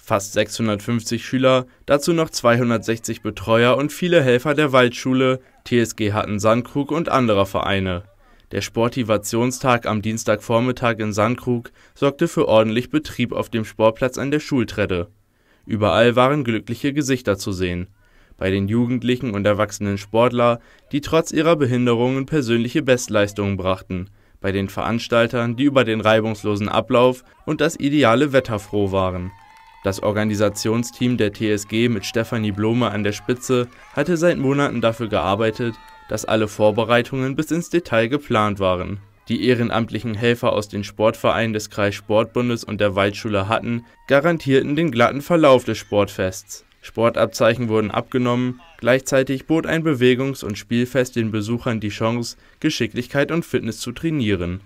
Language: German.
Fast 650 Schüler, dazu noch 260 Betreuer und viele Helfer der Waldschule, TSG Hatten-Sandkrug und anderer Vereine. Der Sportivationstag am Dienstagvormittag in Sandkrug sorgte für ordentlich Betrieb auf dem Sportplatz an der Schultreppe. Überall waren glückliche Gesichter zu sehen. Bei den Jugendlichen und erwachsenen Sportler, die trotz ihrer Behinderungen persönliche Bestleistungen brachten. Bei den Veranstaltern, die über den reibungslosen Ablauf und das ideale Wetter froh waren. Das Organisationsteam der TSG mit Stefanie Blome an der Spitze hatte seit Monaten dafür gearbeitet, dass alle Vorbereitungen bis ins Detail geplant waren. Die ehrenamtlichen Helfer aus den Sportvereinen des Kreissportbundes und der Waldschule Hatten garantierten den glatten Verlauf des Sportfests. Sportabzeichen wurden abgenommen, gleichzeitig bot ein Bewegungs- und Spielfest den Besuchern die Chance, Geschicklichkeit und Fitness zu trainieren.